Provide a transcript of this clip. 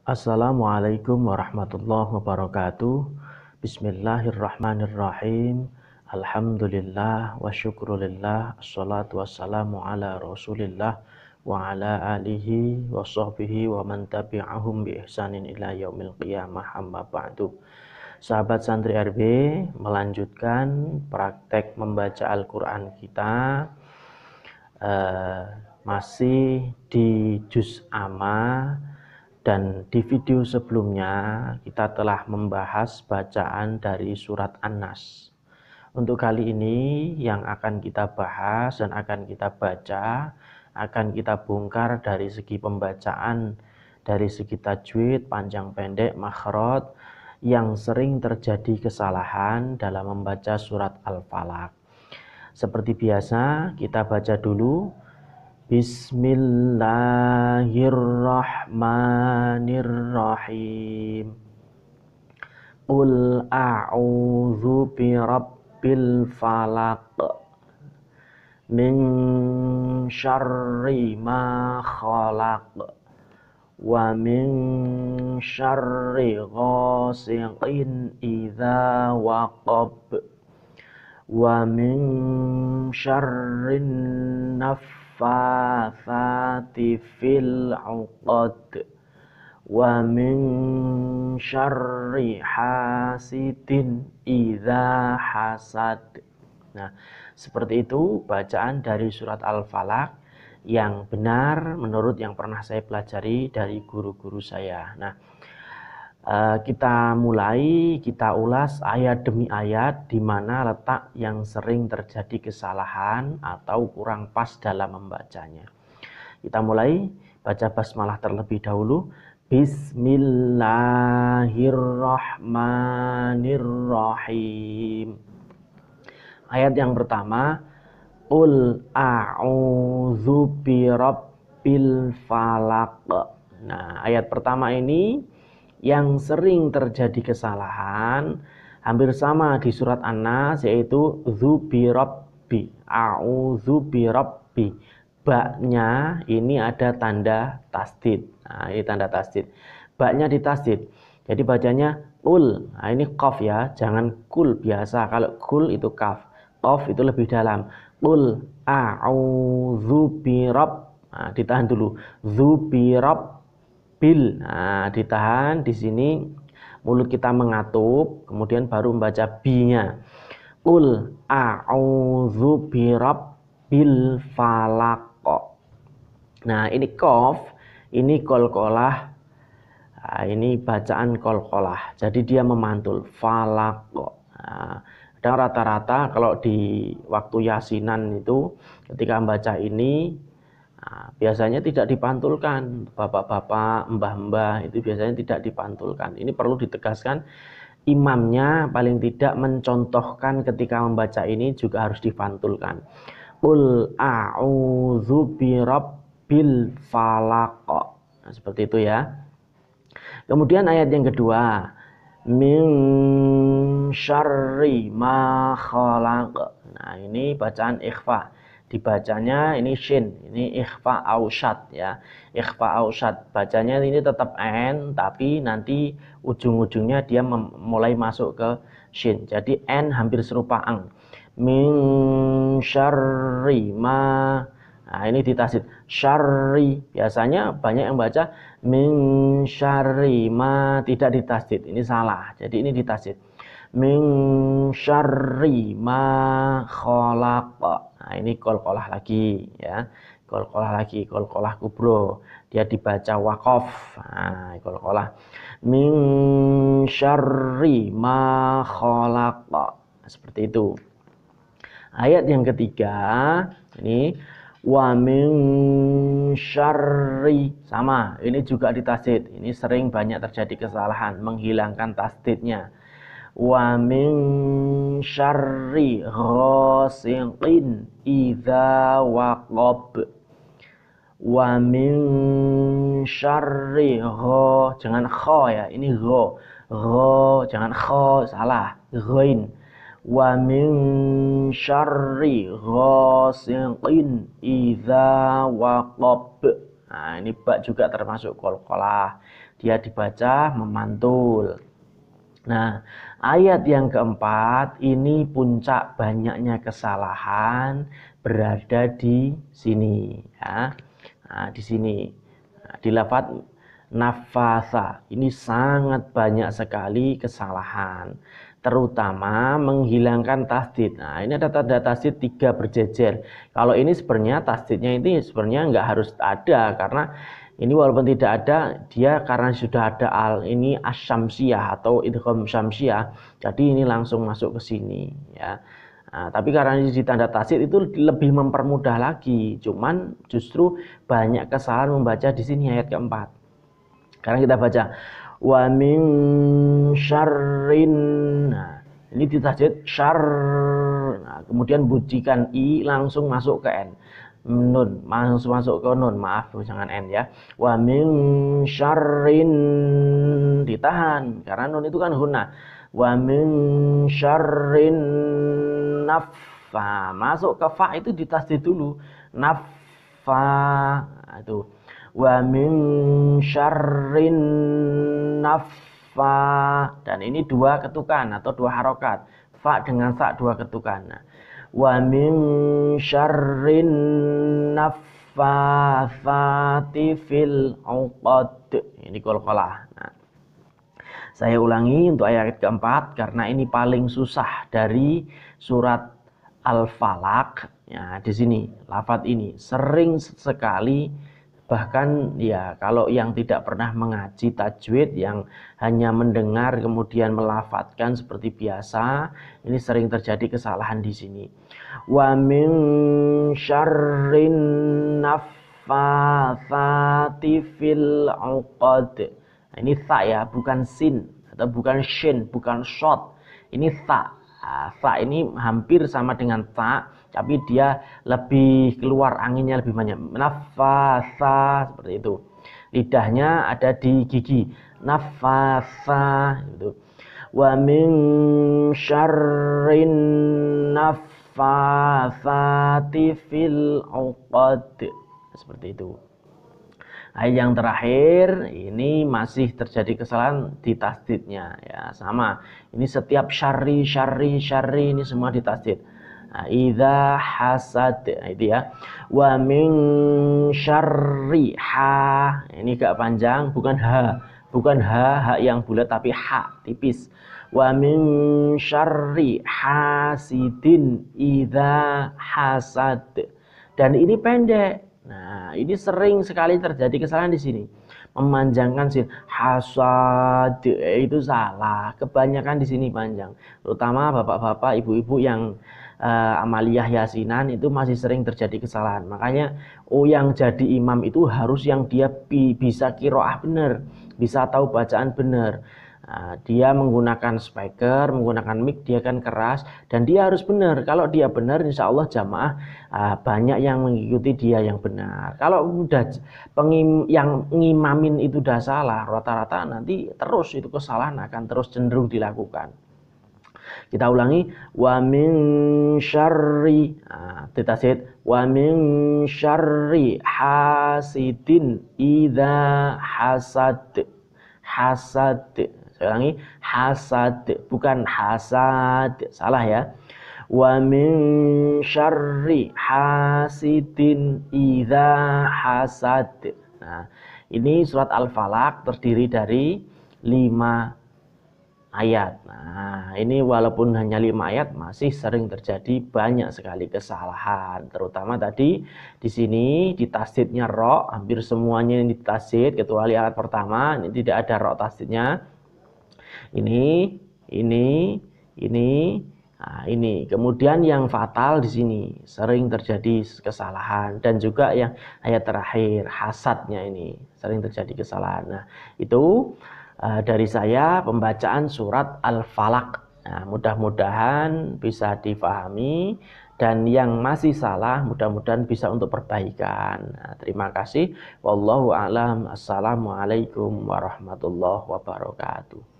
Assalamualaikum warahmatullahi wabarakatuh. Bismillahirrahmanirrahim. Alhamdulillah wa syukrulillah. Assalatu wassalamu ala rasulillah wa ala alihi wa sahbihi wa man tabi'ahum bi ihsanin ila yaumil qiyamah, amma ba'du. Sahabat santri RB, melanjutkan praktek membaca Al-Quran kita, masih di juz amma. Dan di video sebelumnya kita telah membahas bacaan dari surat An-Nas. Untuk kali ini yang akan kita bahas dan akan kita baca, akan kita bongkar dari segi pembacaan, dari segi tajwid, panjang pendek, makhraj, yang sering terjadi kesalahan dalam membaca surat Al-Falaq. Seperti biasa kita baca dulu. Bismillahirrahmanirrahim. Qul a'udzu birabbil falaq min syarri ma khalaq wa min syarri ghasiqin idza waqab wa min syarrin naffatsati fil 'uqad wa min syarri hasidin idza hasad. Nah, seperti itu bacaan dari surat Al-Falaq yang benar menurut yang pernah saya pelajari dari guru-guru saya. Nah, kita mulai, kita ulas ayat demi ayat di mana letak yang sering terjadi kesalahan atau kurang pas dalam membacanya. Kita mulai baca basmalah terlebih dahulu. Bismillahirrahmanirrahim. Ayat yang pertama, Qul a'udzu birabbil falaq. Nah, ayat pertama ini yang sering terjadi kesalahan hampir sama di surat An-Nas, yaitu dzubirabbi, a'udzu birabbi. Ba-nya ini ada tanda tasdid. Nah, ini tanda tasdid. Ba-nya ditasdid. Jadi bacanya qul. Nah, ini qaf ya, jangan kul biasa. Kalau kul itu kaf. Qaf itu lebih dalam. Qul a'udzu birabb. Nah, ditahan dulu. Dzubirab bil. Nah, ditahan di sini, mulut kita mengatup, kemudian baru membaca bi-nya. Qul a'udzu birabbil falaq. Nah, ini qaf, ini qalqalah. Nah, ini bacaan qalqalah. Jadi dia memantul falaq. Nah, dan rata-rata kalau di waktu yasinan itu ketika membaca ini, nah, biasanya tidak dipantulkan. Bapak-bapak, mbah-mbah itu biasanya tidak dipantulkan. Ini perlu ditegaskan, imamnya paling tidak mencontohkan ketika membaca ini juga harus dipantulkan. Qul a'udzu birabbil falaq. Nah, seperti itu ya. Kemudian ayat yang kedua, min syarri ma khalaq. Nah, ini bacaan ikhfa. Dibacanya ini shin, ini ikhfa ausyad ya. Ikhfa ausyad. Bacanya ini tetap n, tapi nanti ujung-ujungnya dia mulai masuk ke shin. Jadi n hampir serupa ang. Min syarri ma. Nah, ini ditasid syarri. Biasanya banyak yang baca min syarri ma, tidak ditasid. Ini salah. Jadi ini ditasid. Min syarri ma khalaq. Nah, ini qalqalah lagi ya. Qalqalah lagi, qalqalah kubro. Dia dibaca waqaf. Nah, qalqalah. Min syarri ma khalaq. Nah, seperti itu. Ayat yang ketiga, ini wa min syarri, sama, ini juga ditasdid. Ini sering banyak terjadi kesalahan menghilangkan tasdidnya. Wa min syarri ghasiqin idza waqab. Wa min syarri gha, jangan kha ya, ini gha. Gha, jangan kha, salah. Ghain. Wa min syarri ghasiqin idza waqab. Nah, ini ba juga termasuk qalqalah. Dia dibaca memantul. Nah, ayat yang keempat ini puncak banyaknya kesalahan berada di sini ya. Nah, di sini. Nah, di lafaz nafasa ini sangat banyak sekali kesalahan, terutama menghilangkan tasdid. Nah, ini ada tanda tasdid 3 berjejer. Kalau ini sebenarnya tasdidnya ini sebenarnya nggak harus ada, karena ini walaupun tidak ada, dia karena sudah ada ini asyamsiyah atau idgham syamsiyah, jadi ini langsung masuk ke sini ya. Nah, tapi karena ini ditanda tasdid itu lebih mempermudah lagi. Cuman justru banyak kesalahan membaca di sini ayat keempat. Sekarang kita baca wa min syarrin. Nah, ini ditasdid syarr. Nah, kemudian bunyikan i langsung masuk ke n. Nun langsung masuk ke nun, maaf jangan n ya. Wa min syarrin, ditahan karena nun itu kan hunna. Wa min syarrin naffa, masuk ke fa itu ditasdid dulu, naffa. Nah, itu wa min syarrin naffa, dan ini 2 ketukan atau 2 harokat, fa dengan sa 2 ketukan. Nah, wa min syarrin naffatsati fil 'uqad, ini qalqalah. Nah, saya ulangi untuk ayat keempat karena ini paling susah dari surat Al-Falaq. Ya, di sini lafaz ini sering sekali, bahkan ya kalau yang tidak pernah mengaji tajwid, yang hanya mendengar kemudian melafadzkan seperti biasa, ini sering terjadi kesalahan di sini. Wa min syarrin naffatsati fil 'uqad. Nah, ini tha ya, bukan sin atau bukan shin, bukan shot. Ini tha. Nah, tha ini hampir sama dengan ta, tapi dia lebih keluar anginnya lebih banyak. Nafasa seperti itu. Lidahnya ada di gigi. Nafasa itu. Wa min syarrin naffasati fil 'uqad. Seperti itu. Ayat yang terakhir ini masih terjadi kesalahan di tasdidnya ya, sama. Ini setiap syarri ini semua ditasdid. Nah, idza hasad, nah, itu ya. Wa min syarri ha. Ini agak panjang, bukan ha. Bukan ha yang bulat tapi ha tipis. Wa min syarri hasidin idza hasad. Dan ini pendek. Nah, ini sering sekali terjadi kesalahan di sini. Memanjangkan sin hasad itu salah. Kebanyakan di sini panjang. Terutama bapak-bapak, ibu-ibu yang amaliyah yasinan itu masih sering terjadi kesalahan. Makanya yang jadi imam itu harus yang dia bisa qiraah benar, bisa tahu bacaan benar. Nah, dia menggunakan speaker, menggunakan mic, dia kan keras, dan dia harus benar. Kalau dia benar, insya Allah jamaah banyak yang mengikuti dia yang benar. Kalau udah yang ngimamin itu udah salah, rata-rata nanti terus itu kesalahan akan terus cenderung dilakukan. Kita ulangi, wa min syarri, ditasid, wa min syarri hasidin idza hasad. Hasad. Saya ulangi, hasad, bukan hasad, salah ya. Wa min syarri hasidin idza hasad. Nah, ini surat Al-Falaq terdiri dari 5 ayat. Nah, ini walaupun hanya 5 ayat masih sering terjadi banyak sekali kesalahan. Terutama tadi di sini di tasdidnya ro, hampir semuanya ini ditasdid kecuali ayat pertama, ini tidak ada ro tasdidnya. Ini. Nah, ini. Kemudian yang fatal di sini sering terjadi kesalahan, dan juga yang ayat terakhir hasadnya ini sering terjadi kesalahan. Nah, itu dari saya pembacaan surat Al-Falaq. Nah, mudah-mudahan bisa difahami, dan yang masih salah mudah-mudahan bisa untuk perbaikan. Nah, terima kasih. Wallahu a'lam. Assalamualaikum warahmatullahi wabarakatuh.